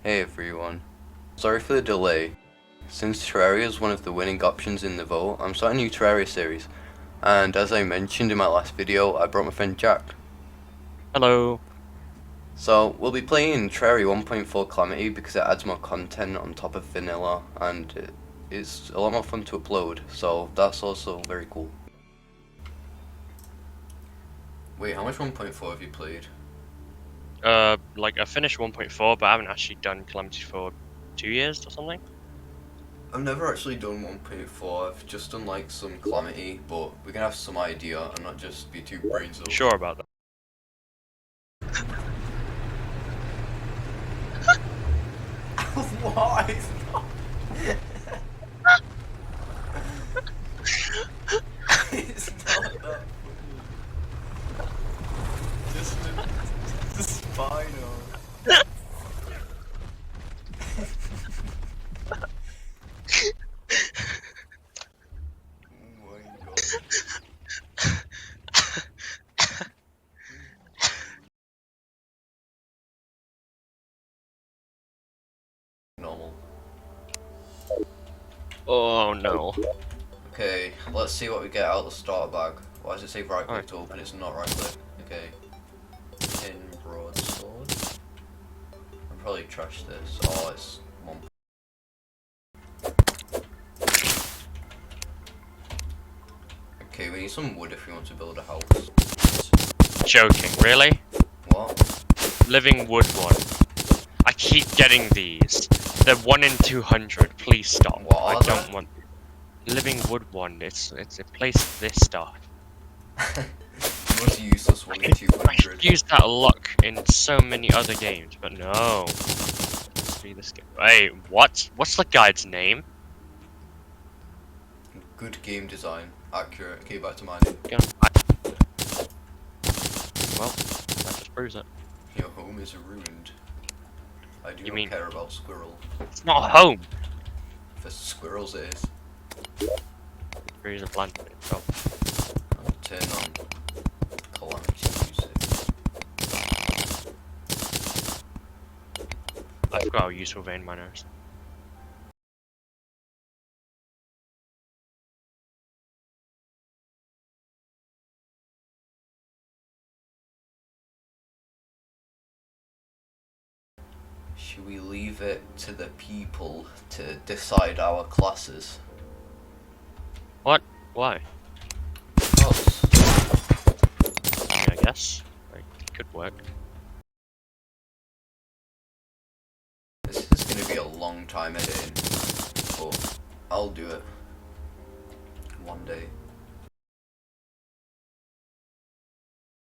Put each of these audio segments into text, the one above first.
Hey everyone. Sorry for the delay. Since Terraria is one of the winning options in the vote, I'm starting a new Terraria series. And as I mentioned in my last video, I brought my friend Jack. Hello. So we'll be playing Terraria 1.4 Calamity because it adds more content on top of vanilla and it's a lot more fun to upload, so that's also very cool. Wait, how much 1.4 have you played? Like I finished 1.4, but I haven't actually done Calamity for 2 years or something. I've never actually done 1.4, I've just done like some Calamity, but we can have some idea and not just be too brains up. Sure about that. Why? It's not that funny. Just the spinal. Oh my god. Normal. Oh no. Okay, let's see what we get out of the starter bag. Why does it say right click Alright. to open? It's not right click. Okay. Tin broadsword. I'll probably trash this. Oh, it's one. Okay, we need some wood if we want to build a house. Joking, really? What? Living wood one. I keep getting these. They're 1 in 200. Please stop. What I are don't they? want living wood one. It's a place for this stuff. The most useless one in I 200. could use that luck in so many other games, but no. Let's be this game. Hey, what? What's the guide's name? Good game design. Accurate. Okay, back to mining. Well, that just proves it. Your home is ruined. I do You not mean care about squirrel. it's not home? For squirrels it is. There is a plant in itself. I'll turn on Calamity music. I forgot how useful vein miner is. Should we leave it to the people to decide our classes? What? Why? Because I guess. Like, it could work. this is going to be a long time editing, but I'll do it one day.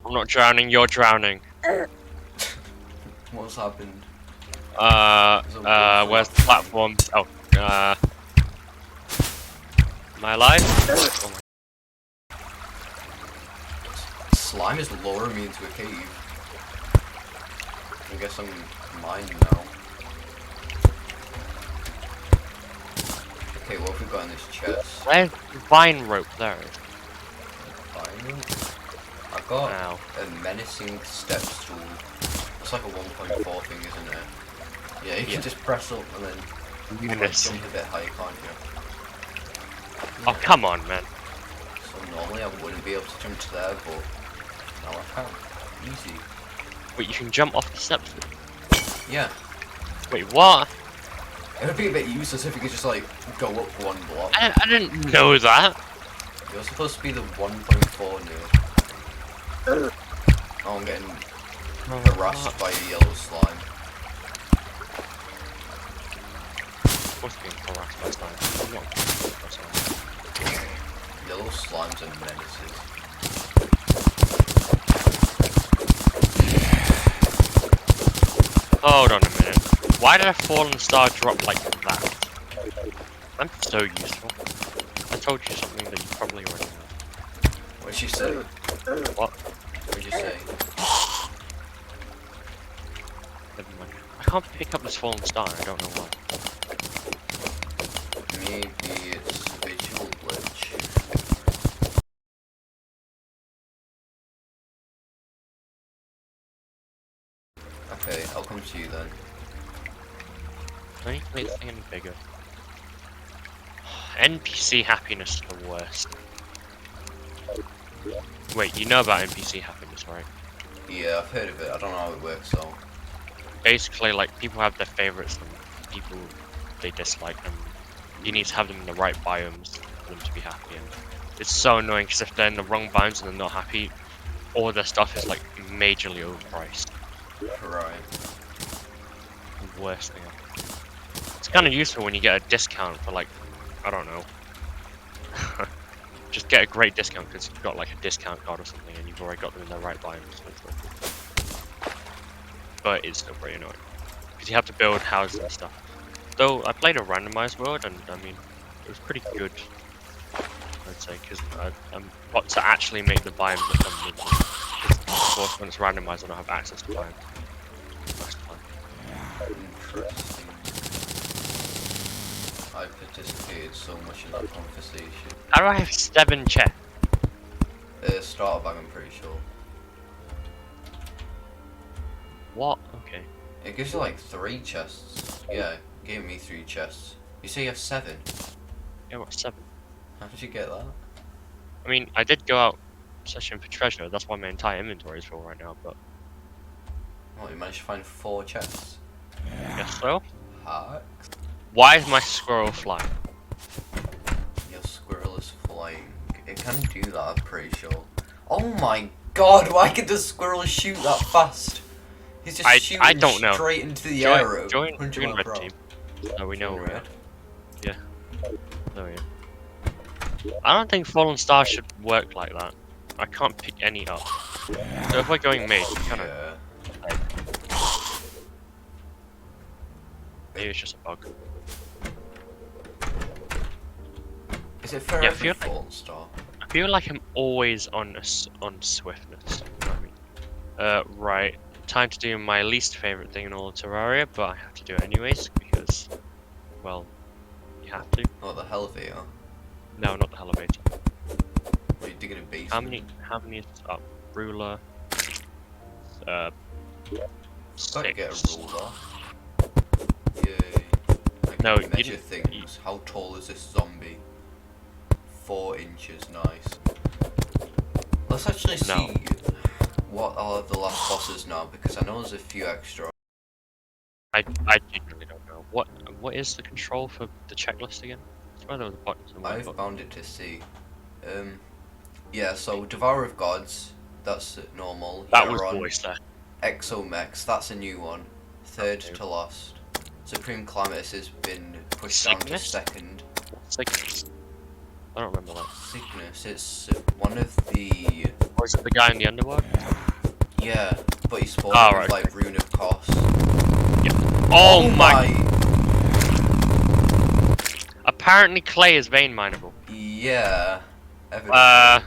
I'm not drowning, you're drowning. What's happened? Where's the platform? Oh, am I alive? Oh my. Slime is lowering me into a cave. I guess I'm mining now. Okay, what have we got in this chest? Where's the vine rope? There it is. Fine. I got Ow. a menacing step stool. It's like a 1.4 thing, isn't it? Yeah, you can just press up and then Menacing. jump a bit higher, can't you? Oh, come on, man. So normally I wouldn't be able to jump to there, but now I can. Easy. Wait, you can jump off the steps? Yeah. Wait, what? It would be a bit useless if you could just like go up one block. I didn't know that. You're supposed to be the 1.4 new. Oh, I'm getting harassed by a yellow slime. What's being harassed by slime? I'm not harassed by slime. Yellow slimes are menaces. Hold on a minute. Why did a fallen star drop like that? I'm so useful. I told you something that you probably already know. What did you say? What? What did you say? Never mind. I can't pick up this fallen star, I don't know why. Maybe it's a visual glitch. Okay, I'll come to you then. I need to make this thing any bigger. NPC happiness is the worst. Wait, you know about NPC happiness, right? Yeah, I've heard of it. I don't know how it works though. Basically, like, people have their favorites and people they dislike, and you need to have them in the right biomes for them to be happy. And it's so annoying because if they're in the wrong biomes and they're not happy, all their stuff is like majorly overpriced. Right. The worst thing ever. It's kind of useful when you get a discount for like, I don't know. Just get a great discount because you've got like a discount card or something and you've already got them in the right biomes. But it's still pretty annoying because you have to build houses and stuff. Though I played a randomized world and I mean it was pretty good, I'd say, because I'm got to actually make the biomes that come with them. 'Cause, of course, when it's randomized, I don't have access to biomes. Most of the time. Interesting. I participated so much in that conversation. How do I have 7 chests? Starter bag, I'm pretty sure. What? Okay. It gives you like 3 chests. Yeah, it gave me 3 chests. You say you have 7? Yeah, what, 7? How did you get that? I mean, I did go out searching for treasure. That's why my entire inventory is full right now. But Well, you managed to find 4 chests. I guess so. Hacks. Why is my squirrel flying? Your squirrel is flying. It can do that, I'm pretty sure. Oh my god, why could the squirrel shoot that fast? He's just shooting I don't know. straight into the arrow. Join 100 red mile per hour. team. So we know Join where. red. Yeah. Oh yeah. I don't think Fallen Star should work like that. I can't pick any up. So if we're going mid, we kind of. Yeah. Maybe it's just a bug. Is it for Yeah, every feel- Fallen Star? I feel like I'm always on on swiftness. You know what I mean? Right. Time to do my least favorite thing in all of Terraria, but I have to do it anyways because, well, you have to. Oh, the elevator. No, not the elevator. Are you digging a basement? How many is up? Ruler. Gotta Six. get a ruler. Yay. I can No, you measure didn't- things. How tall is this zombie? 4 inches, nice. Let's actually see No. what are the last bosses now, because I know there's a few extra. I genuinely don't know. What is the control for the checklist again? I swear there was a button somewhere. I've but- found it to see. Yeah, so Devourer of Gods, that's normal. That was Heron, always there. Exomex, that's a new one. Third Okay. to last. Supreme Calamitous has been pushed down to Sickness? second. Sickness. I don't remember that. Sickness, it's one of the... Or is it the guy in the underworld? Yeah, but he spawned Oh, with right, like Rune of Cost. Oh my! Apparently clay is vein mineable. Yeah. Evidently.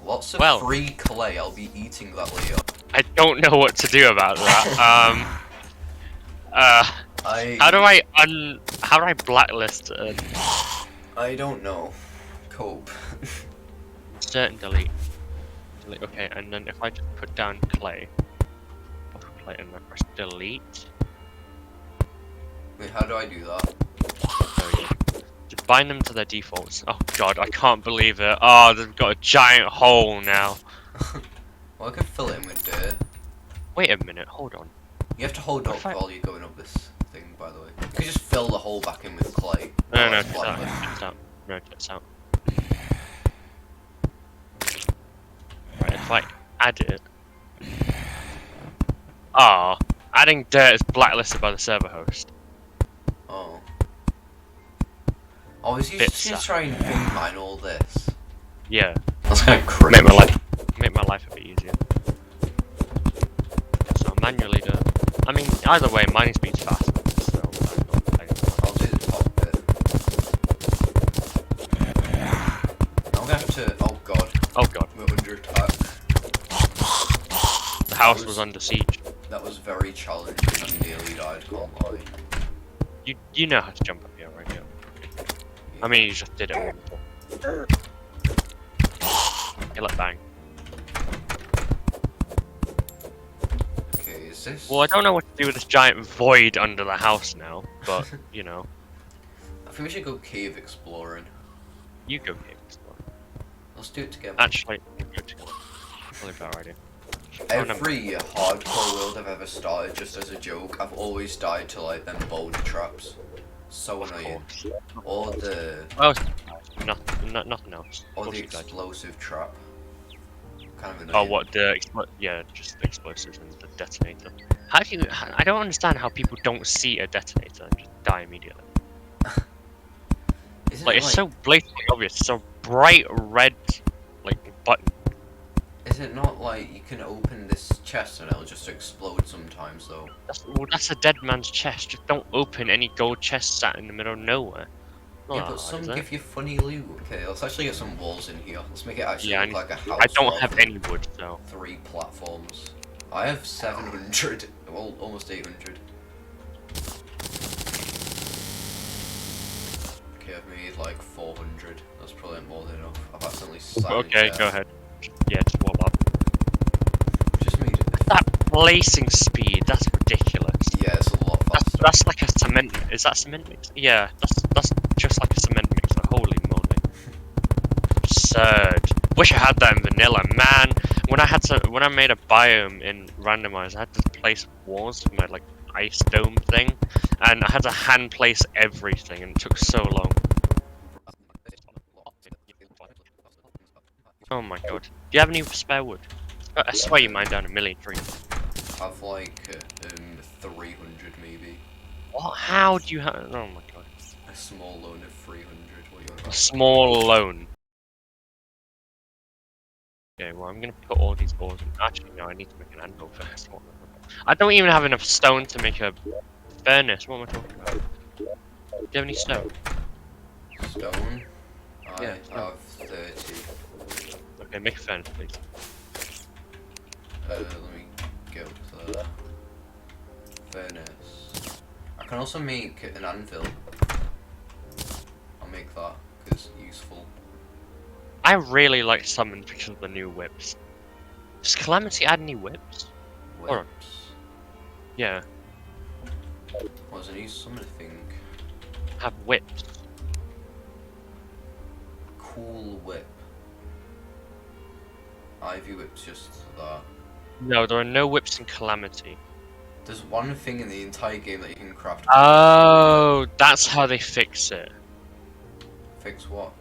Lots of well. free clay, I'll be eating that later. I don't know what to do about that. How do I blacklist I don't know. Cope. certain delete? Okay, and then if I just put down clay, I'll put clay and then press delete. Wait, how do I do that? There we go. Just bind them to their defaults. Oh god, I can't believe it. Oh, they've got a giant hole now. Well, I could fill it in with dirt. Wait a minute, hold on. You have to hold up while you're going up this thing, by the way. You could just fill the hole back in with clay. No, Oh, no, that's check out. blacklist. Check out. No, check out. Right, if I add it. Ah, adding dirt is blacklisted by the server host. Oh. Oh, is he Bits just trying to vein mine all this? Yeah, That's kind of crazy. make my life a bit easier. So manually do. I mean, either way, mining speed's faster. So I'll do the top bit. I'm gonna have to. Oh god, oh god, we're under attack. the house was under siege. That was very challenging. I nearly died, can't lie. You know how to jump up here, right? Yeah. I mean, you just did it. Kill it, bang. Okay, is Is this? Well, I don't know what to do with this giant void under the house now, but you know, I think we should go cave exploring. you go cave explore. Let's do it together. Actually, you go together. Probably a better idea. Oh, never Every hardcore world I've ever started, just as a joke, I've always died to like them boulder traps. So Of annoying. course. Or the Well, nothing else. or Of the course you died. explosive trap. Kind of Oh, annoying. what yeah, just the explosives and the detonator. How do you? I don't understand how people don't see a detonator and just die immediately. Isn't Like it it's so blatantly obvious. It's a bright red like button. Is it not like you can open this chest and it'll just explode sometimes though? That's a dead man's chest. Just don't open any gold chests sat in the middle of nowhere. Not Yeah, that but hard, some is it? give you funny loot. Okay, let's actually get some walls in here. Let's make it actually Yeah, look like a house. I don't rather have than any wood, so 3 platforms. I have 700. Well, almost 800. Okay, I've made like 400. That's probably more than enough. I've accidentally sat okay, go ahead. Yeah, just warm up. Just made it. That placing speed, that's ridiculous. Yeah, it's a lot faster. That's like a cement. Is that cement mixer? Yeah, that's just like a cement mixer. Holy moly! Absurd. Wish I had that in vanilla, man. When I made a biome in randomize, I had to place walls for my like ice dome thing, and I had to hand place everything, and it took so long. Oh my god. Do you have any spare wood? I swear you mined down a million trees. I've like 300 maybe. What? How do you have? Oh my god. A small loan of 300. What you A about? small loan. Okay, well I'm gonna put all these ores in. Actually, no, I need to make an anvil first. I don't even have enough stone to make a furnace. What am I talking about? Do you have any stone? Stone? I Yeah, have 30. Okay, make a furnace, please. Let me go to the furnace. I can also make an anvil. I'll make that, because useful. I really like summons because of the new whips. Does Calamity add any whips? Hold on. Whips. Yeah, What's a new summon thing? have whips. Cool whip. Ivy whip's just that. No, there are no whips in Calamity. There's one thing in the entire game that you can craft. Oh, that's how they fix it. Fix what?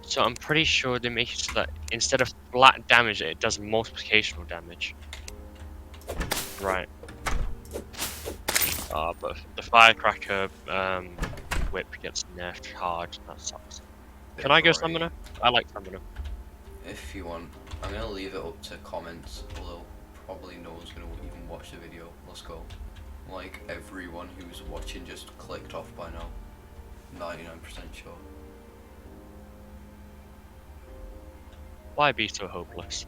So I'm pretty sure they make it so that instead of flat damage, it does multiplicational damage. Right. But the firecracker whip gets nerfed hard. That sucks. Can I go summoner? I like summoner. If you want. I'm gonna leave it up to comments, although probably no one's gonna even watch the video. Let's go. Like everyone who's watching just clicked off by now. 99% sure. Why be so hopeless?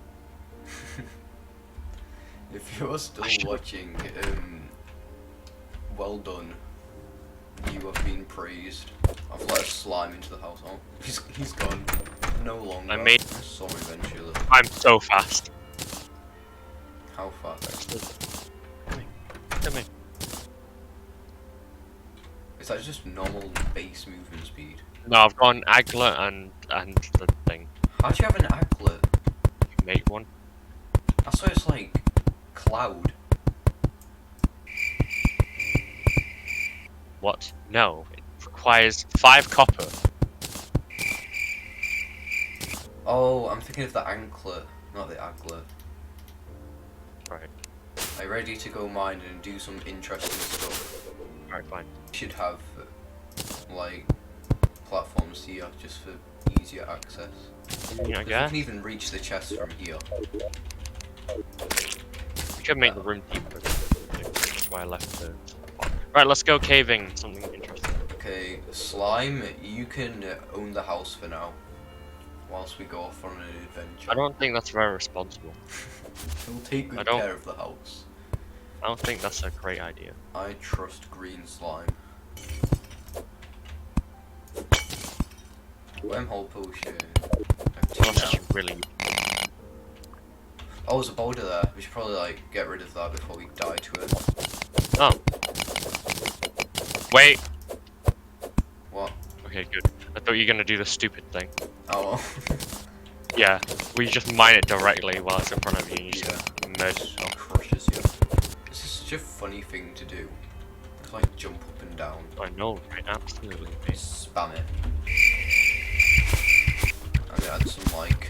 If you're still watching, well done. You have been praised. I've let a slime into the house. Oh, he's gone. No longer. I saw him eventually. I'm so fast. How fast? Come in. Is that just normal base movement speed? No, I've got an aglet and the thing. How do you have an aglet? You make one. I swear it's like cloud. What? No, it requires 5 copper. Oh, I'm thinking of the anklet, not the aglet. Right. Are you ready to go mine and do some interesting stuff? Alright, fine. You should have like platforms here just for easier access. Yeah, I You guess. can even reach the chest from here. We could make the room deeper. That's why I left the... Right, let's go caving. Something interesting. Okay, slime, you can own the house for now, whilst we go off on an adventure. I don't think that's very responsible. We'll take good don't- care of the house. I don't think that's a great idea. I trust green slime. Wormhole potion. I have two Unless now. you really... Oh, there's a boulder there. We should probably like get rid of that before we die to it. Oh. Wait. What? Okay, good. I thought you were gonna do the stupid thing. Oh well. Yeah, we just mine it directly while it's in front of you and you just murder It yourself. crushes you. This is such a funny thing to do. To like jump up and down. I know, right? Absolutely. Spam it. I'm gonna add some like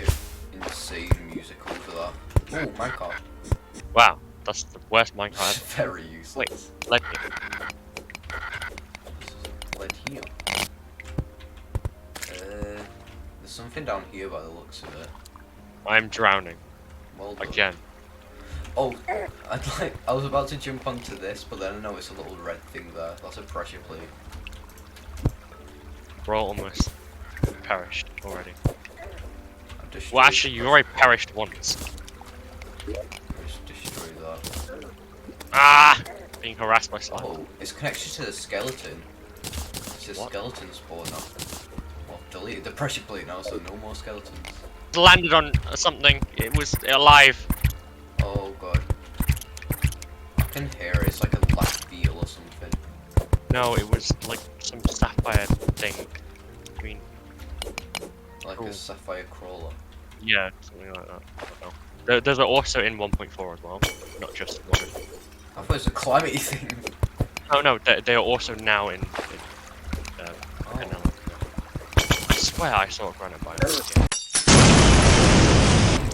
insane music over that. Oh, minecart. Wow, that's the worst Minecraft ever. Very useless. Wait, let me. Lead here. There's something down here by the looks of it. I'm drowning. Well done. Again. Oh, I was about to jump onto this, but then I noticed a little red thing there. That's a pressure plate. We're all almost perished already. I've destroyed Well, actually, you already perished once. Just destroy that. Ah! Being harassed by slime. Oh, it's connected to the skeleton. It's a skeleton spawner. Well, deleted the pressure plate now, so no more skeletons. Landed on something. It was alive. Oh god. I can hear it. It's like a black beetle or something. No, it was like some sapphire thing. I mean, Like a sapphire crawler. yeah, something like that. I don't know. There's also in 1.4 as well, not just 1. I thought it was a Calamity thing. Oh no, they are also now in Calamity. I swear I saw a granite biome.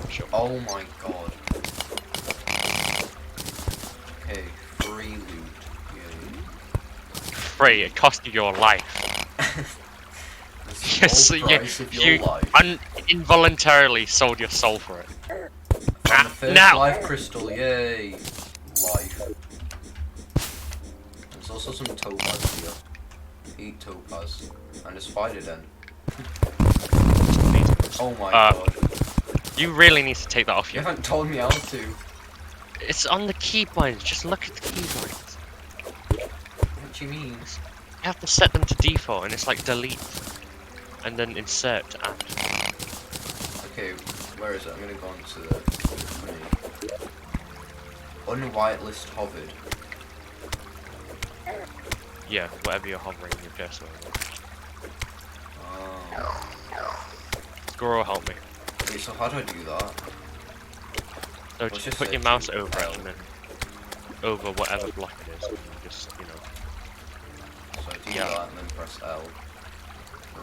Sure. Oh my god. Okay, free loot. Yay. Free, it cost you your life. Yes, Yes, price of your life. involuntarily sold your soul for it. Found the first now! life crystal, yay! Life. There's also some topaz here. Eat topaz. And a spider den. Oh my god. You really need to take that off You you. haven't told me how to. It's on the keybinds, just look at the keybinds. What do you mean? You have to set them to default, and it's like delete. And then insert to add. Okay, where is it? I'm gonna go on to the unwhitelist hovered. Yeah, whatever you're hovering your cursor over. Oh. Squirrel, help me. Wait, so how do I do that? So Let's just just put say your mouse to over L. it and then over whatever block it is, and just, you know. So I do Yeah. that and then press L.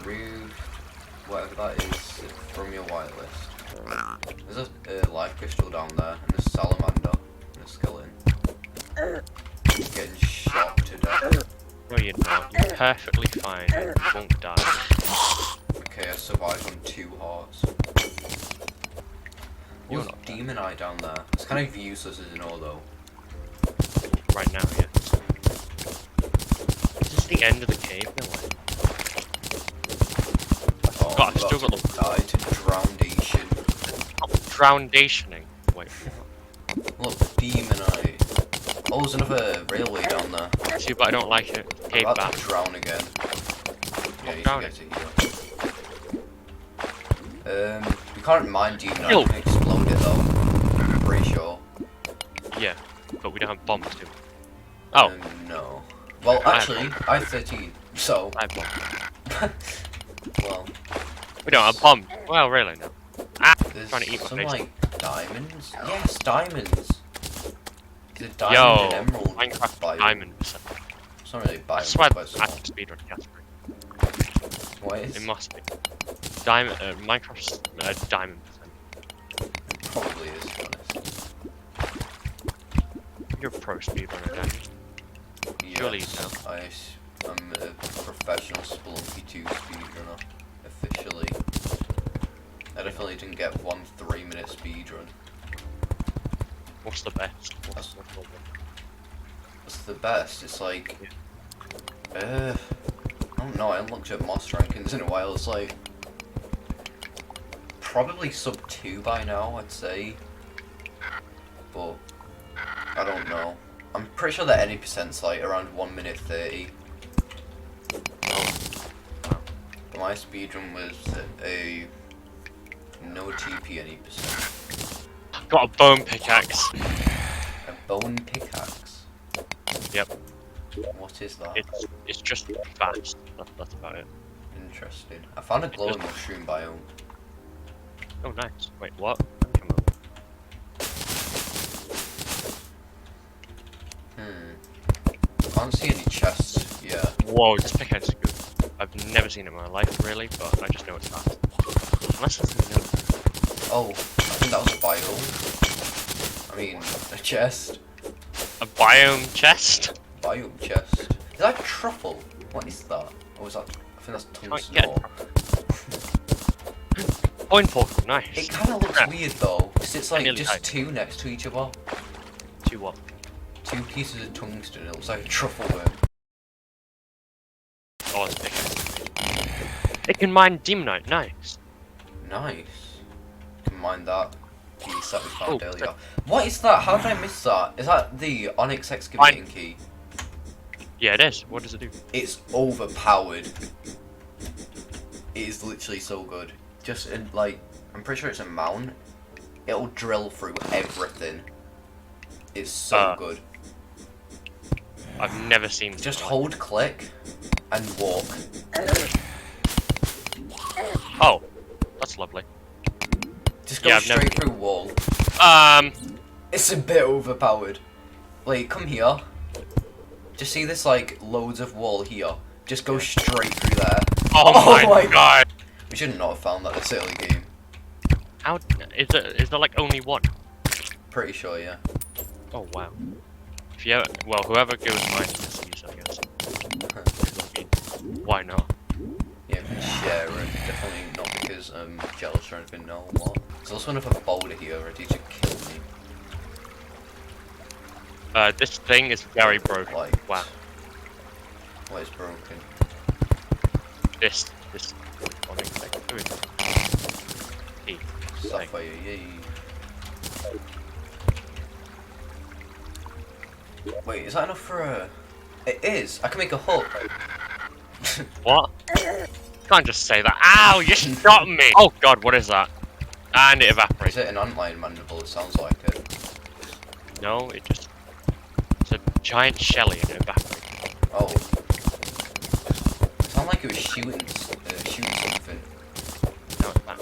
Remove whatever that is from your whitelist. There's a life crystal down there, and a salamander, and a skeleton. Getting shot to death. No, you're not. You're perfectly fine. You won't die. Okay, I survived on 2 hearts. You're What's not demon eye down there? It's kind of useless as you know though. Right now, yeah. Is this the end of the cave? No way. Oh, God, I've still got the die to drownation. foundationing. Wait, Look, demon eye. Oh, there's another railway down there. see, but I don't like it. I'm Cave about back. to drown again. Yeah, you drowning? should get it here. We can't mine demon eye. Yo. We can explode it though. I'm pretty sure. Yeah, but we don't have bombs, do we? Oh, No. Well, I have actually, I have 13. So, I have bombs. well, We don't have bombs. Well, really, no. Ah, there's trying to eat my some face. like diamonds. Yes, diamonds. The diamond Yo, and emerald Minecraft biome. diamond percent. It's not really biome. I swear it's quite that's small. a speedrun category. What is? It must be. Diamond, Minecraft's diamond percent. Probably is, to be honest. You're a pro speedrunner, Danny. Surely you know. I'm a professional Spelunky 2 speedrunner. Officially. I definitely didn't get 1 3-minute speedrun. What's the best? What's That's the best. It's like, I don't know. I haven't looked at Moss rankings in a while. It's like probably sub 2 by now, I'd say. But I don't know. I'm pretty sure that any percent's like around 1 minute 30. My speedrun was a no TP any percent. got a bone pickaxe. A bone pickaxe? Yep. What is that? It's just fast. That's about it. Interesting. I found a glowing mushroom biome. Oh, nice. Wait, what? Come on. I can't see any chests. Yeah. Whoa, this pickaxe is good. I've never seen it in my life, really, but I just know it's fast. Unless it's new. Oh, I think that was a biome. I mean, a chest. A biome chest? Biome chest. Is that a truffle? What is that? Or is that? I think that's tungsten get ore. Coin portal, nice. It kind of looks weird though, because it's like just died. two next to each other. Two what? Two pieces of tungsten. It looks like a truffle worm. Oh, it's big. It can mine demonite, nice. Nice. Can mine that piece that we found earlier. good. What is that? How did I miss that? Is that the Onyx excavating key? Yeah, it is. What does it do? It's overpowered. It is literally so good. Just in, like, I'm pretty sure it's a mount. It'll drill through everything. It's so good. I've never seen. Just hold click and walk. Oh, that's lovely. Just go straight through wall. It's a bit overpowered. Like, come here. Just see this, like, loads of wall here. Just go straight through there. Oh my god! We should not have found that this early game. How is there like only one? Pretty sure, yeah. Oh wow. If you well, whoever goes mining this use, I guess. Why not? Yeah, we can share it. Definitely not because jealous or anything. No, what? There's also another boulder here ready to kill me. This thing is very broken. Like, wow. What is broken? This onyx thing. Sapphire, yay. Wait, is that enough for a... It is! I can make a hook! What? You can't just say that. Ow! You shot me! Oh god, what is that? And it evaporates. Is it an online mandible? It sounds like it. No, it's a giant shelly and it evaporates. Oh. It sounded like it was shooting something. No, it's not.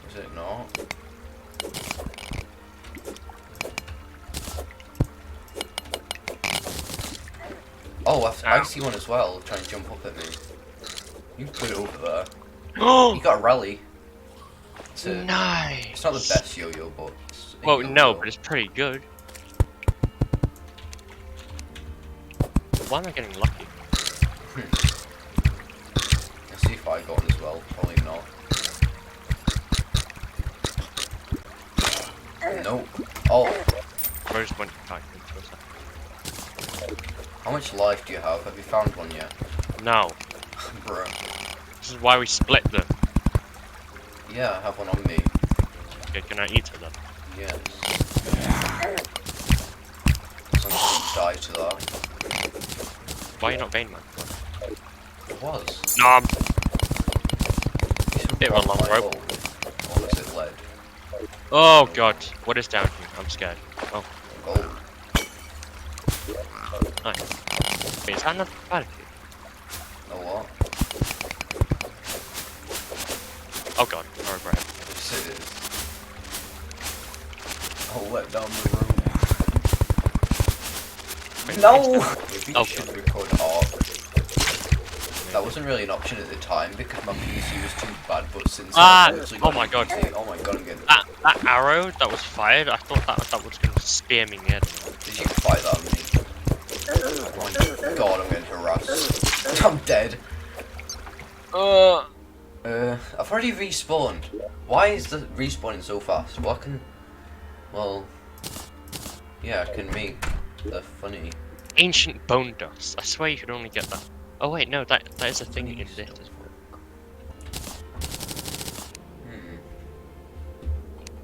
Is it not? Oh, I see one as well, trying to jump up at me. You can put it over there. Oh! You got a rally. Nice! It's not the best yo-yo, but... It's a Well, yo-yo. no, but it's pretty good. Why am I getting lucky? Let's see if I got one as well. Probably not. Nope. Oh. Rose went back into a second. How much life do you have? Have you found one yet? No. Bruh. This is why we split them. Yeah, I have one on me. Okay, can I eat it then? Yes. I'm gonna die to that. Why are you not vein man? It was. Nom! You should Bit of a block long my rope. hole. Or was it lead? Oh god, what is down here? I'm scared. Oh, Gold. nice. Wait, is that another battlefield? Oh what? Oh god, I regret it. Yes it is. I'll let down the room. Wait, No! Maybe Oh, you should record art. That wasn't really an option at the time because my PC was too bad, but since I've literally got oh my a god. PC, oh my god, I'm getting... That arrow that was fired, I thought that was going to spear me in the head. Did you fire that at me? Oh my god, I'm getting harassed. I'm dead. I've already respawned. Why is the respawning so fast? What can... Well... Yeah, I can make the funny... Ancient bone dust. I swear you could only get that. Oh wait, no, that is a thing in this as well.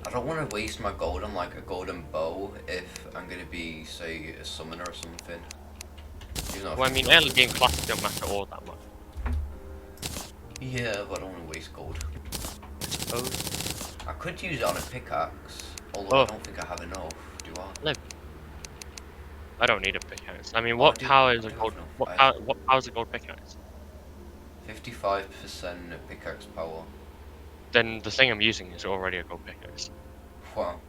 I don't want to waste my gold on like a golden bow if I'm going to be, say, a summoner or something. Well, I mean, early game classes don't matter all that much. Yeah, but I don't want to waste gold. I suppose. I could use it on a pickaxe, Although I Oh, don't think I have enough, do I? live. I don't need a pickaxe. I mean, Oh, what power I is a do gold? have enough. What I power? have What power is a gold pickaxe? 55% pickaxe power. Then the thing I'm using is already a gold pickaxe. Wow,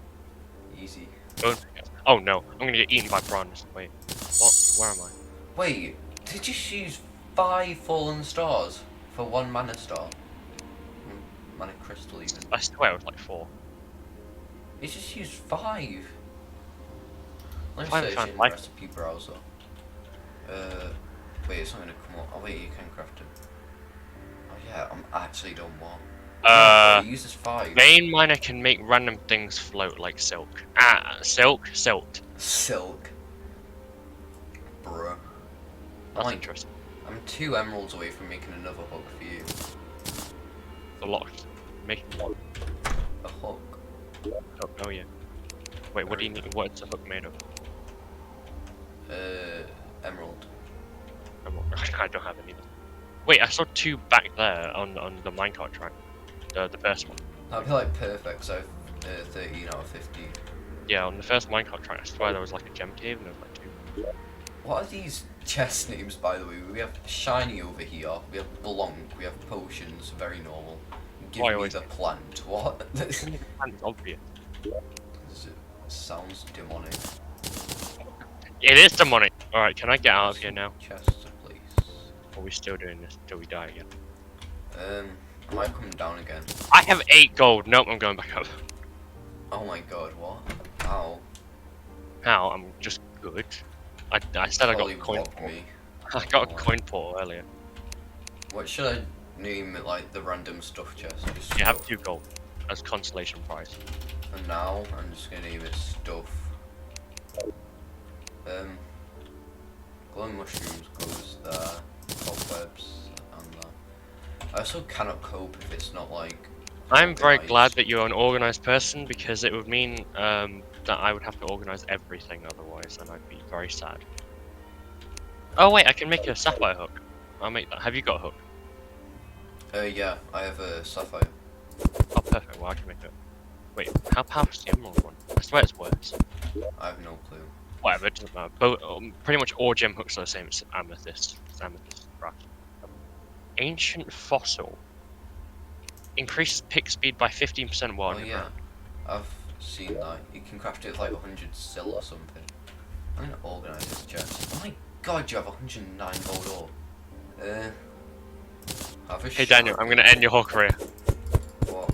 easy. Gold pickaxe. Oh no, I'm gonna get eaten by prawns. Wait, what? Where am I? Wait, did you just use 5 fallen stars for 1 mana star? Mana crystal even. I swear it was like 4. You just used 5. Let me I'm search trying it to in the like. recipe browser. Wait, it's not gonna come up. Oh wait, you can craft it. Oh yeah, I'm actually done what? Yeah, it uses 5. Vein miner can make random things float like silk. Ah, silk, silt. Silk. Bruh. That's interesting. I'm 2 emeralds away from making another hook for you. A lot. Making what? A hook. Oh yeah. Wait, what do you need? What's a hook made of? Emerald. I don't have any. Wait, I saw 2 back there on the minecart track. The first one. That'd be like perfect, so 13 out of 50. Yeah, on the first minecart track, I swear there was like a gem cave and there was like 2. What are these chest names, by the way? We have shiny over here, we have blanc, we have potions, very normal. Give Why me always- the plant. What? It's obvious. It sounds demonic. It is demonic! Alright, can I get out of here now? Chests, please. Or are we still doing this till we die again? I might come down again. I have 8 gold! Nope, I'm going back up. Oh my god, what? How? How? I'm just good. I said I got Probably a coin robbed port. me. I got a coin port earlier. What should I name it, like the random stuff chest? Just You have stuff. 2 gold as consolation prize. And now I'm just gonna name it stuff. Glowing mushrooms goes there. Cobwebs and that. I also cannot cope if it's not like. I'm very organised. glad that you're an organized person because it would mean that I would have to organize everything otherwise, and I'd be very sad. Oh wait, I can make a sapphire hook. I'll make that. Have you got a hook? Yeah, I have a sapphire. Oh, perfect. Well, I can make it. Wait, how powerful is the emerald one? I swear it's worse. I have no clue. Whatever, it doesn't matter. But pretty much all gem hooks are the same as amethyst. It's amethyst, right? Ancient fossil. Increases pick speed by 15% while Oh yeah, I've seen that. You can craft it with like 100 sil or something. I'm gonna organize this chest. Oh my god, you have 109 gold ore. Have a Hey Daniel, I'm gonna end your whole career. What?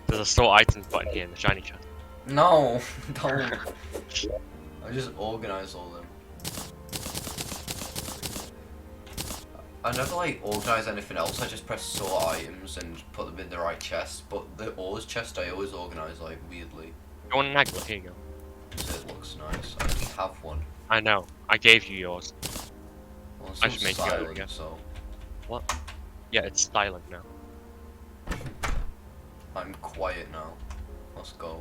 There's a store items button here in the shiny chest. No, don't. I just organize all them. I never like organize anything else. I just press sort items and put them in the right chest. But the ores chest I always organize like weirdly. You want an aglet? Here you go. So it looks nice. I already have one. I know. I gave you yours. Well, it's I not should make you over silent, again. so What? Yeah, it's silent now. I'm quiet now. Let's go.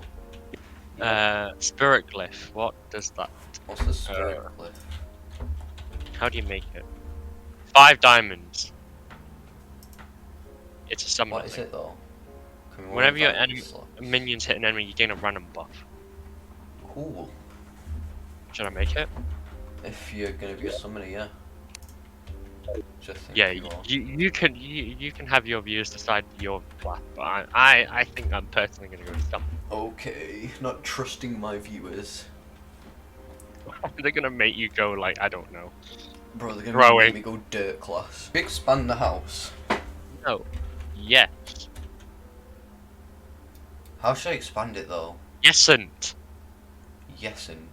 Spirit glyph. What does that? What's the spirit cliff? How do you make it? 5 diamonds. It's a summon What is thing. it though? Can we Whenever your work out slots? minions hit an enemy, you gain a random buff. Cool. Should I make it? If you're gonna be a summoner, yeah. Just think Yeah, you are. you can have your viewers decide your path, but I think I'm personally gonna go to summon. Okay, not trusting my viewers. They're gonna make you go like I don't know. Bro, they're gonna Growing. make me go dirt class. Expand the house. No. Yes. How should I expand it though? Yesn't. Yes and.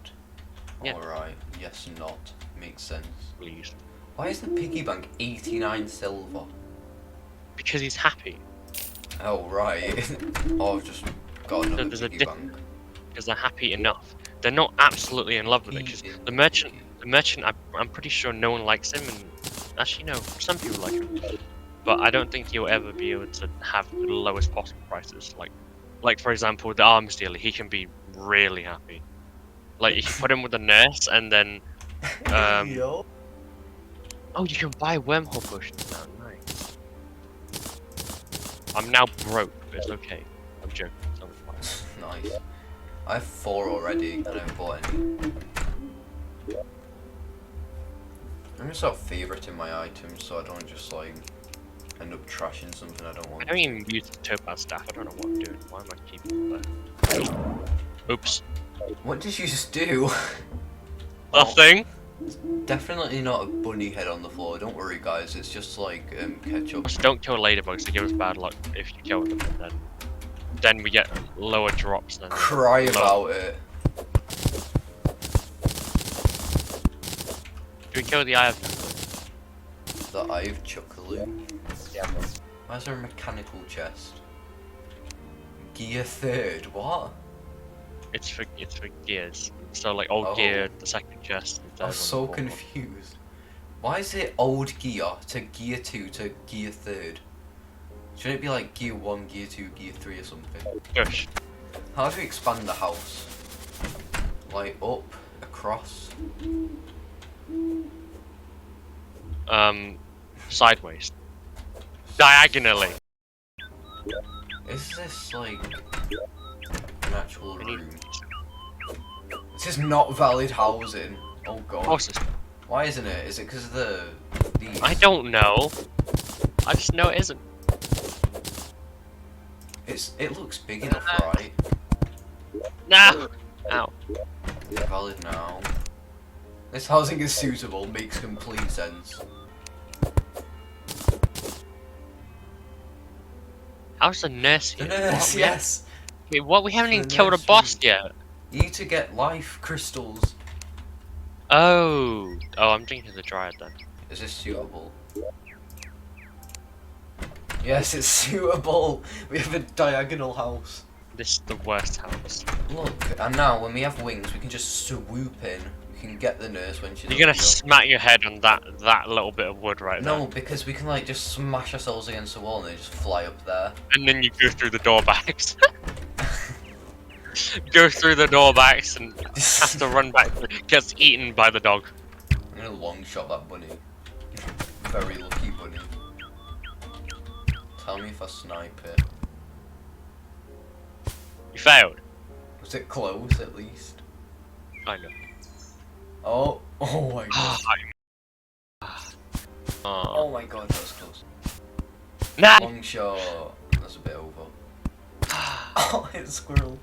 Yeah. Alright, yes not. Makes sense. Please. Why is the piggy bank 89 silver? Because he's happy. Oh, right. Oh, I've just got another there's a piggy diff- bank. Because they're happy enough. They're not absolutely in love with it. Because He is the merchant, piggy. I'm pretty sure no one likes him, and actually no, some people like him. But I don't think he'll ever be able to have the lowest possible prices. Like for example, the arms dealer, he can be really happy. Like you can put him with a nurse, and then Yo. oh, you can buy wormhole potions now. Nice. I'm now broke, but it's okay. I'm joking. It's not fine. Nice. I have 4 already, and I haven't bought any. I'm gonna start favoriting my items so I don't just like end up trashing something I don't want. I don't even use the topaz staff. I don't know what I'm doing. Why am I keeping it there? Oops. What did you just do? Nothing. Definitely not a bunny head on the floor. Don't worry, guys. It's just like ketchup. Just don't kill ladybugs. They give us bad luck if you kill them. And then we get lower drops. Than Cry about it. Do we kill the eye of The Eye of Chuckaloo. Yeah. Why is there a mechanical chest? Gear 3rd. What? It's for gears. So like old gear, the second chest. And I'm so confused. Why is it old gear to gear 2 to gear 3rd? Shouldn't it be like gear 1, gear 2, gear 3 or something? Gosh. How do we expand the house? Like up, across? Sideways. Diagonally. Is this like an actual room? This is not valid housing. Oh god. Why isn't it? Is it because of these? I don't know. I just know it isn't. It looks big enough, right? Nah. Ow. Is it valid now? This housing is suitable. Makes complete sense. How's the nurse The here? nurse, yes. Wait, what? We haven't The even killed a nurse boss room. yet. You need to get life crystals. Oh. Oh, I'm thinking of the dryad then. Is this suitable? Yes, it's suitable. We have a diagonal house. This is the worst house. Look, and now when we have wings, we can just swoop in. We can get the nurse when she's. You're gonna smack your head on that little bit of wood right there. No, because we can like just smash ourselves against the wall and they just fly up there. And then you go through the door backs. Go through the door backs and have to run back. Gets eaten by the dog. I'm gonna long shot that bunny. Very lucky bunny. Tell me if I snipe it. You failed. Was it close at least? Kind of. Oh, oh my god. Oh. Oh my god, that was close. Nah. Long shot. That's a bit over. Oh, it's a squirrel.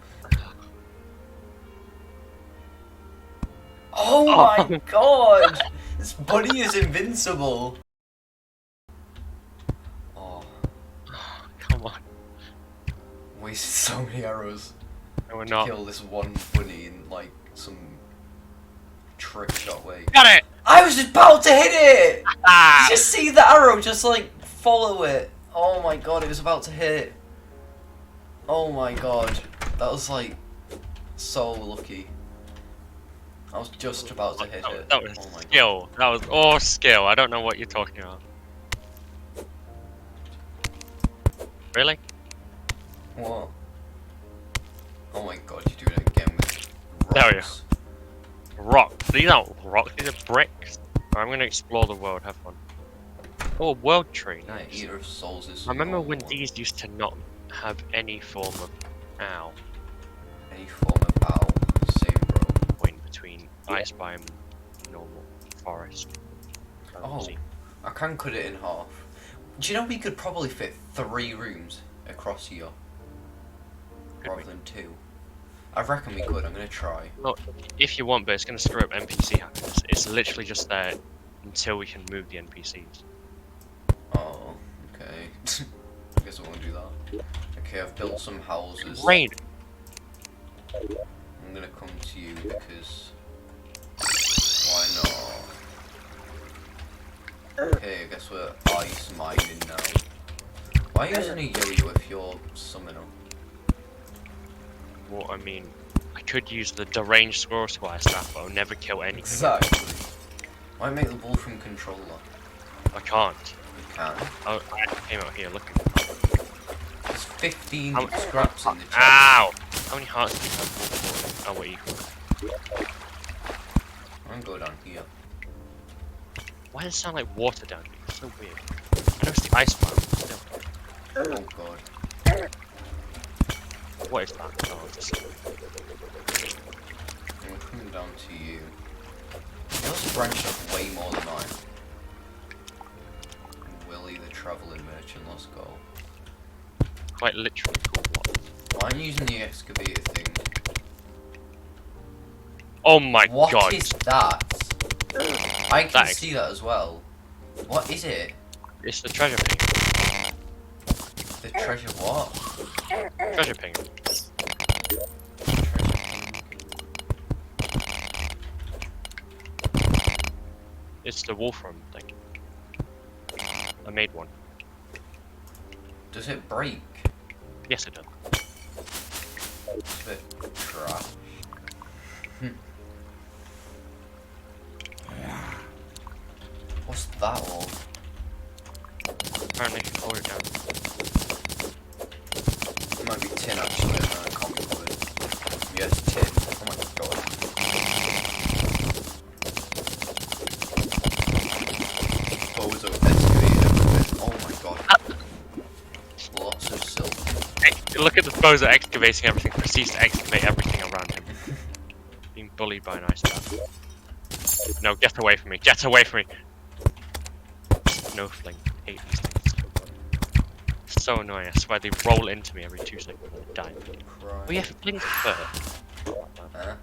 Oh my god! This bunny is invincible. Oh, Come on. wasted so many arrows No, we're to not. kill this one bunny in like some trick shot way. Got it! I was just about to hit it! Ah! Did you see the arrow? Just like follow it. Oh my god, it was about to hit. Oh my god. That was like so lucky. I was just about to hit it. That was Oh my god. skill. That was all skill. I don't know what you're talking about. Really? What? Oh my god, you're doing it again with There we rocks. Rock. These aren't rocks, these are bricks. I'm gonna explore the world, have fun. Oh, a world tree. Yeah, Nice. Eater of Souls is I remember when normal. these used to not have any form of ow Any form of owl. Same bro. point between ice biome and normal forest. Oh, I can cut it in half. Do you know we could probably fit 3 rooms across here? Rather than 2. I reckon we could, I'm gonna try. Look, if you want, but it's gonna screw up NPC happiness. It's literally just there until we can move the NPCs. Oh, okay. I guess I won't do that. Okay, I've built some houses. Rain! I'm gonna come to you because... Why not? Okay, I guess we're ice mining now. Why are you using a yo-yo if you're summoner? Well, I mean, I could use the deranged squirrel squire staff, but I'll never kill anything. Exactly. Why make the ball from controller? I can't. You can. I came out here looking. There's 15 How- scraps in the chest. Ow! How many hearts do you have? Oh, wait, equal. I'm gonna go down here. Why does it sound like water down here? It's so weird. I know it's the ice biome. Oh god. What is that? Oh, it's a I'm coming down to you. Yours branched off way more than mine. Willie the Travelling Merchant, let's go. quite literally cool one. I'm using the excavator thing. Oh my What god. is that? I can That see that as well. What is it? It's the treasure ping. The treasure what? Treasure ping. It's the Wolfram thing. I made one. Does it break? Yes, it does. It's a bit trash. What's that all? Apparently, hold it down. It might be tin actually, and I can't be bothered. Yes, tin. Oh my god. Bozo excavator. Oh my god. Lots of silk. Look at the Bozo excavating everything, proceeds to excavate everything around him. Being bullied by an ice man. No, get away from me. Get away from me! Snowflake. Hate these things. So annoying. I swear they roll into me every 2 seconds and I die. Oh yeah, Flink fur. Huh?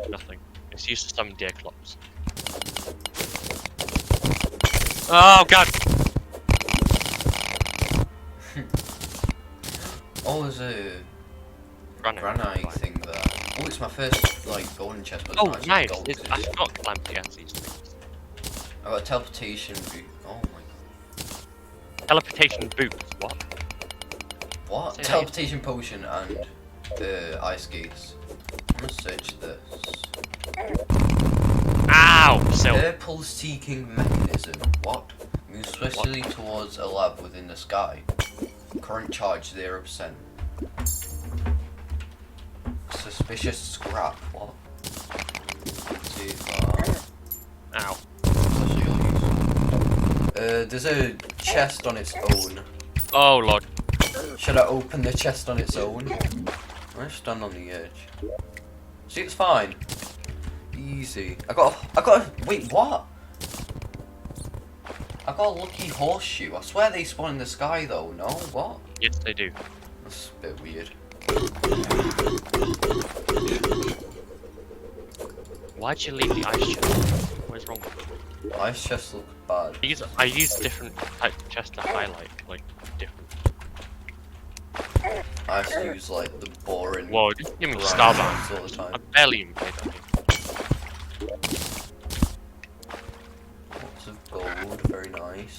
Nothing. It's used to summon deer clops. Oh god! Oh, there's a granite thing there. Oh, it's my first, like, golden chest. But Oh, it's nice! gold, It's, I forgot Calamity has these things. I got a teleportation boot. Oh my. Teleportation boots, what? What? Say that Teleportation potion and the ice gates. I'm gonna search this. Ow! Silk. Air pulse seeking mechanism. What? Move swiftly towards a lab within the sky. Current charge 0%. Suspicious scrap. What? Too far. Ow. There's a chest on its own. Oh lord. Should I open the chest on its own? I stand on the edge. See, it's fine. Easy. Wait, what? I got a lucky horseshoe. I swear they spawn in the sky though, no? What? Yes, they do. That's a bit weird. Why'd you leave the ice chest? What is wrong with it? Ice chests look bad. I use different types of chests to highlight, like, different. I have to use like the boring. Whoa, just give me round Starbound. all the time. I barely even played that game. Lots of gold, very nice.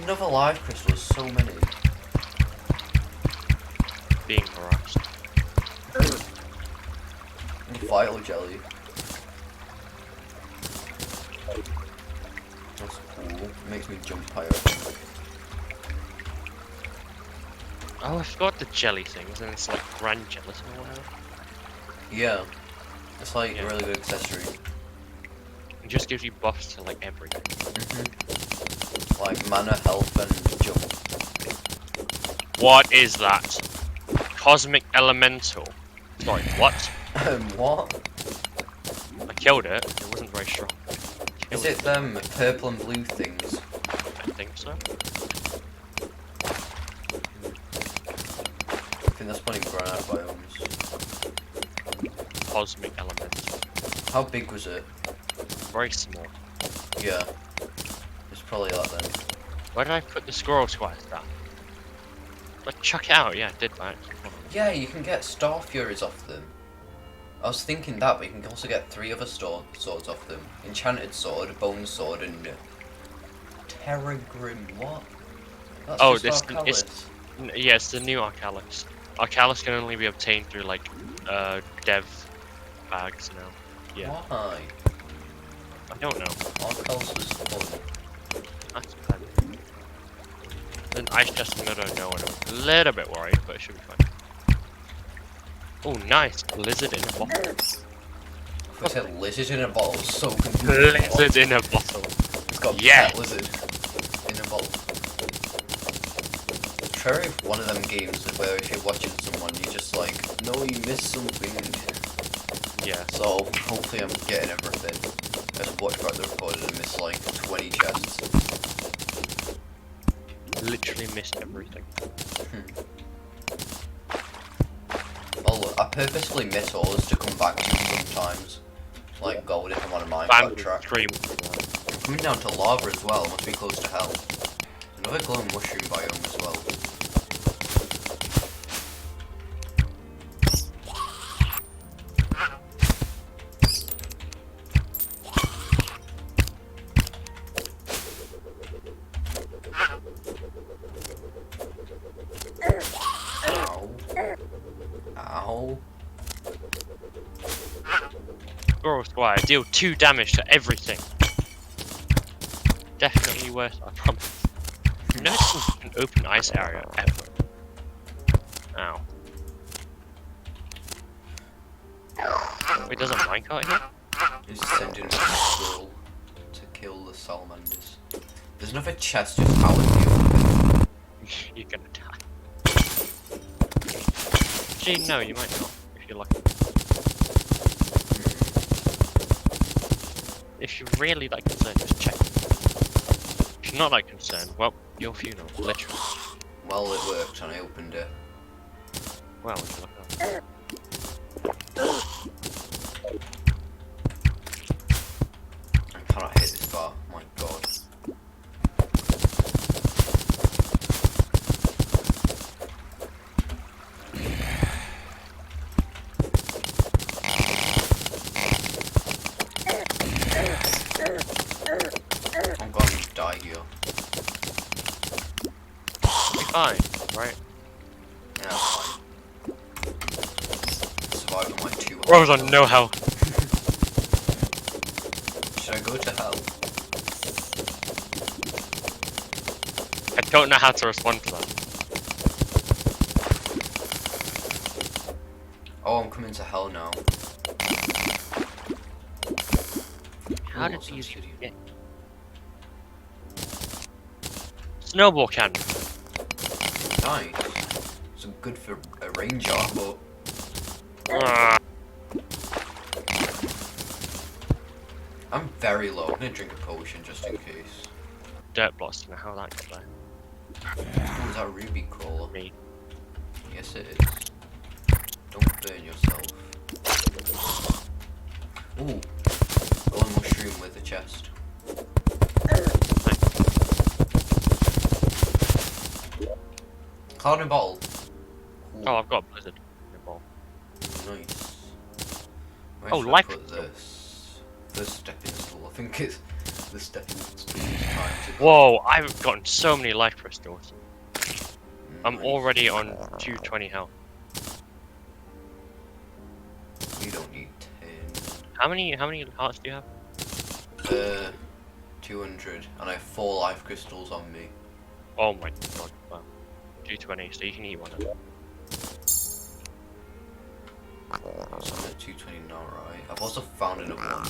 Another live crystal, so many. Being harassed. Vital jelly. That's cool. Makes me jump higher. Oh, I forgot the jelly things, and it's like grand gelatin or whatever. Yeah. It's like Yeah. a really good accessory. It just gives you buffs to like everything. Like mana, health, and jump. What is that? Cosmic Elemental. Sorry, what? What? I killed it. It wasn't very strong. Is it them purple and blue things? I think so. I think that's one in granite biomes. Cosmic Elemental. How big was it? Very small. Yeah. It's probably like that. Where did I put the squirrel squares down? Did I chuck it out? Yeah, I did that. Yeah, you can get star furies off them. I was thinking that, but you can also get 3 other swords off them. Enchanted sword, bone sword, and Terragrim. What? That's Oh, just this Arcalis. yeah, it's the new Arcalis. Arcalis can only be obtained through like dev bags now. Yeah, Why? I don't know. Arcalis was fun. That's bad. Then Ice Chest Mirror, no one. I'm a little bit worried, but it should be fine. Oh, nice lizard in a bottle. I said lizard in a bottle. So confusing. Lizard in a bottle. It's got a Yeah. pet lizard in a bottle. Terraria is one of them games where if you're watching someone, you just like, no, you missed something. Yeah. So hopefully I'm getting everything. I just watched back the recording and missed like 20 chests. Literally missed everything. Well, I purposely miss ores to come back to sometimes. Like gold if I'm on a I'm minecart track. extreme. I'm coming down to lava as well, must be close to hell. Another glowing mushroom biome as well. Ow. Squirrel Squire, deal 2 damage to everything. Definitely worth, I promise. I've never seen such an open ice area ever. Ow. Wait, there's a minecart here? He's sending a squirrel to kill the salamanders. There's another chest, just how would you? You're gonna die. Actually, no, you might not, if you're lucky. If you're really that concerned, just check. If you're not that concerned, well, your funeral, literally. Well, it worked and I opened it. Well, would you look at that? I cannot hit this bar, my god. I'm going to die here. Be fine, right? Yeah, that's fine. Survived on like 2 Rose on no health. Should I go to hell? I don't know how to respond to that. Oh, I'm coming to hell now. How Ooh, did so these shitty. get? Snowball cannon. Nice. So good for a ranger, but Ah, I'm very low. I'm gonna drink a potion just in case. dirt blocks, don't know how that got there. Oh, is that a ruby crawler? Me. Yes, it is. Don't burn yourself. Ooh. Golden mushroom with a chest. Cloud and bottle. Cool. Oh, I've got a blizzard. in the ball. Nice. Where Oh, should I life put crystal. this? First stepping stool. I think it's the stepping stool time to. Whoa, I've gotten so many life crystals. I'm Nice. already on 220 health. You don't need 10. How many hearts do you have? 200, and I have 4 life crystals on me. Oh my god, wow. 220, so you can eat one of them. So I'm at 220 now, right? I've also found another one.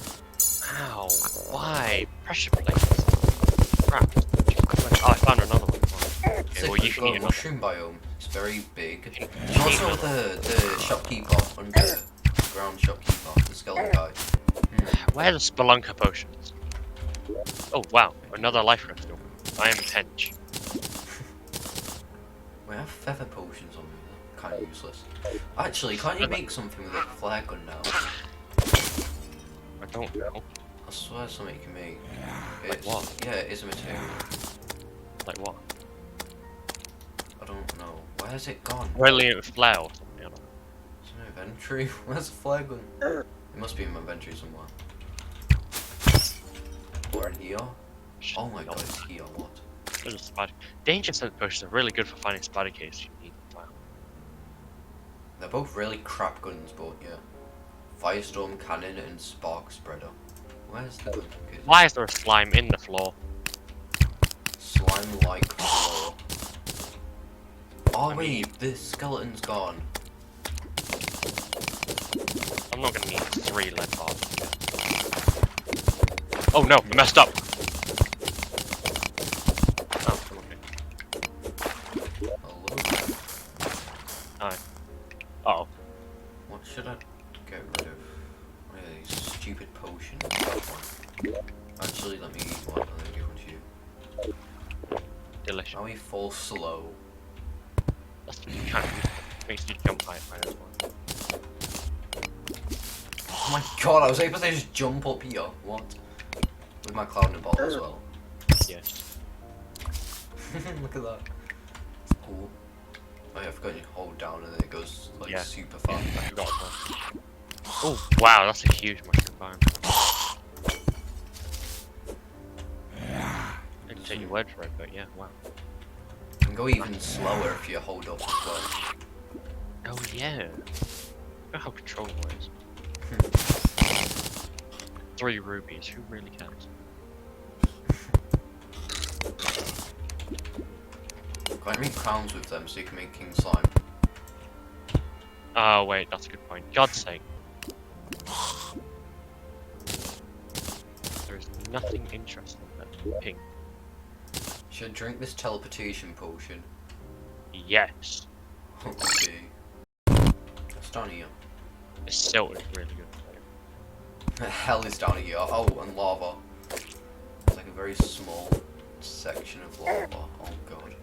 Ow, why? Pressure plates. Crap. Oh, I found another one. Okay, It's well a you good can eat another. mushroom biome. It's very big. You can And eat also another. the shopkeeper, underground shopkeeper, the skeleton guy. Where are the Spelunker potions? Oh wow, another life crystal. I am Tench. We have feather potions on me. They're kind of useless. Actually, can't you make something with a flare gun now? I don't know. I swear something you can make. Like It's, what? Yeah, it is a material. Like what? I don't know. Where's it gone? Brilliant flare or something, I don't know. It's in my inventory. Where's the flare gun? It must be in my inventory somewhere. Or in here? Oh my god, it's here. What? There's a spider. Danger scent potions are really good for finding spider caves you need. Wow. They're both really crap guns, but yeah. Firestorm cannon and spark spreader. Where's the gun? Okay. Why is there a slime in the floor? Slime like floor. Oh I wait, the skeleton's gone. I'm not gonna need 3 lead bars. Oh no, I messed up! Oh, okay. Hello? Should I get rid of these stupid potions? Actually, let me eat one and then give one to you. Delicious. Now we fall slow. That's kind of makes you jump high as well. Oh my god, I was able to just jump up here. What? With my cloud and ball as well. Yes. Look at that. It's cool. Oh yeah, I forgot you hold down and then it goes like super fast. I forgot that. Oh wow, that's a huge mushroom biome. Didn't take your word for it, but yeah, wow. You can go even slower if you hold up as well. Oh yeah. Look how control works. 3 rubies, who really cares? Can't make crowns with them so you can make king slime. Oh wait, that's a good point. God's sake. There is nothing interesting about pink. Should I drink this teleportation potion? Yes. Okay. It's down here. The silt is really good. The hell is down here? Oh, and lava. It's like a very small section of lava. Oh god.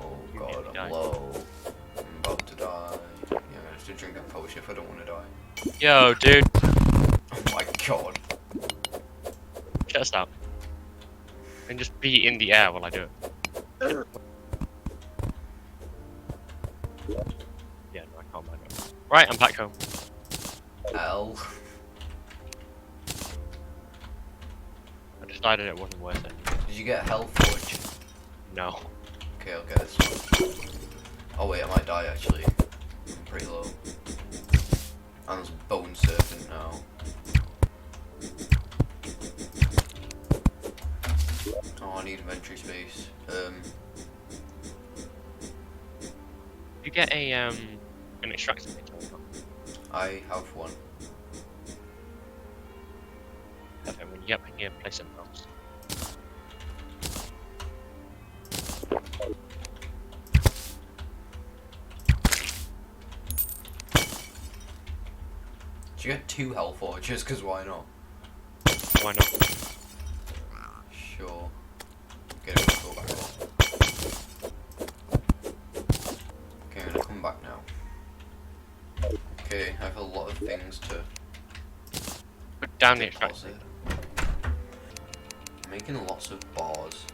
Oh god, I'm low. I'm about to die. Yeah, I'm gonna have to drink a potion if I don't want to die. Yo, dude. Oh my god. Check this out. And just be in the air while I do it. Yeah, no, I can't mind it. Right, I'm back home. L. I decided it wasn't worth it. Did you get Hell Forge? No. Okay, I'll get this one. Oh wait, I might die actually. I'm pretty low. And there's a bone serpent now. Oh, I need inventory space. You get a an extractor kit. I have one. Okay, when you get back here, place it else. Did you get 2 Hell Forges? Cause why not? Why not? Sure. Get it, go back up. Okay, I'm gonna come back now. Okay, I have a lot of things to Put down the extractor. deposit. I'm making lots of bars.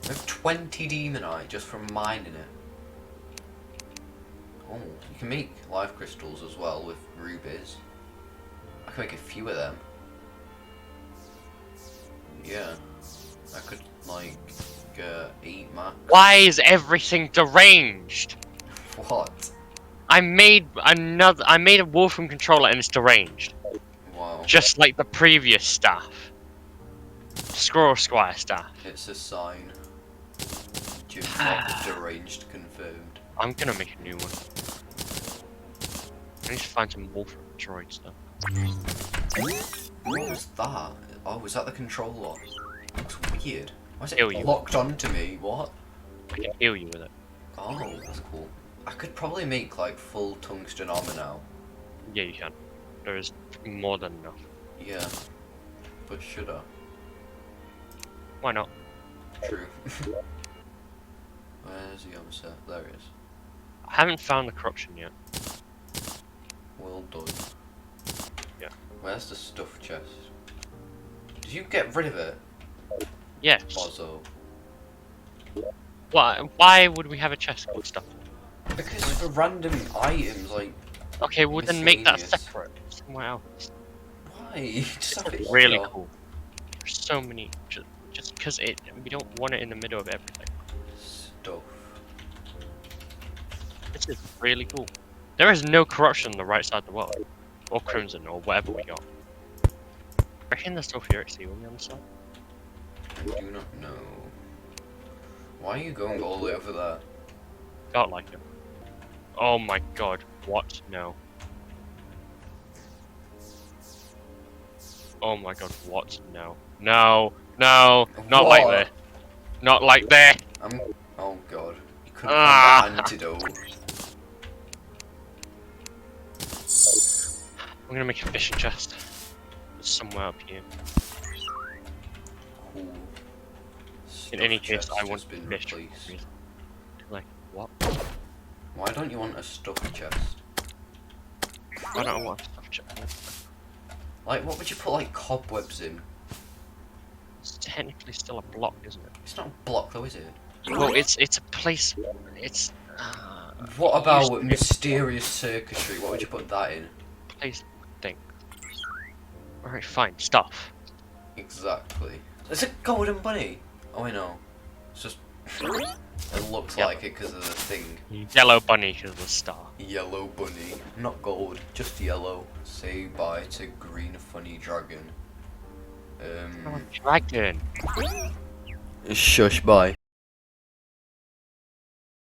I have 20 demonite just from mining it. Oh, you can make life crystals as well with rubies. I can make a few of them. Yeah, I could like 8 max. Why is everything deranged? What? I made a Wolfram controller and it's deranged. Wow. Just like the previous staff. Squirrel Squire staff. It's a sign. Not deranged confirmed. I'm gonna make a new one. I need to find some Wolfram droid stuff. What was that? Oh, was that the controller? Looks weird. Why is Heal it you. locked onto me? What? I can heal you with it. Oh, that's cool. I could probably make like full tungsten armor now. Yeah, you can. There is more than enough. Yeah. But should I? Why not? True. Where's the other set? There it is. I haven't found the corruption yet. Well done. Yeah. Where's the stuff chest? Did you get rid of it? Yes. Bozo. Why would we have a chest called stuff? Because for random items, like... Okay, well then make that miscellaneous. separate somewhere else. Why? Just have it Really here. cool. There's so many. Just because we don't want it in the middle of everything. Stuff. This is really cool. There is no corruption on the right side of the world, or crimson, or whatever we got. Reckon there's sulfuric steel on the other side. I do not know. Why are you going all the way over there? Felt like it. Oh my god! What? No. Oh my god! What? No. No. No. Not like What? this. Not like this. Oh god. You Couldn't find the antidote. I'm gonna make a fishing chest. It's somewhere up here. Cool. In any Stuffed case, chest I has want been fish for some replaced. reason. Like, what? Why don't you want a stuffed chest? I don't want stuff chest. Like, what would you put like cobwebs in? It's technically still a block, isn't it? It's not a block though, is it? Well, it's a place. It's What it used about to be mysterious circuitry? What would you put that in? a place thing. All right, fine. Stuff. Exactly. It's a golden bunny. Oh, I know. It's just it looks Yep. like it because of the thing. Yellow bunny because of the star. Yellow bunny, not gold, just yellow. Say bye to green funny dragon. Oh, dragon. Shush, bye.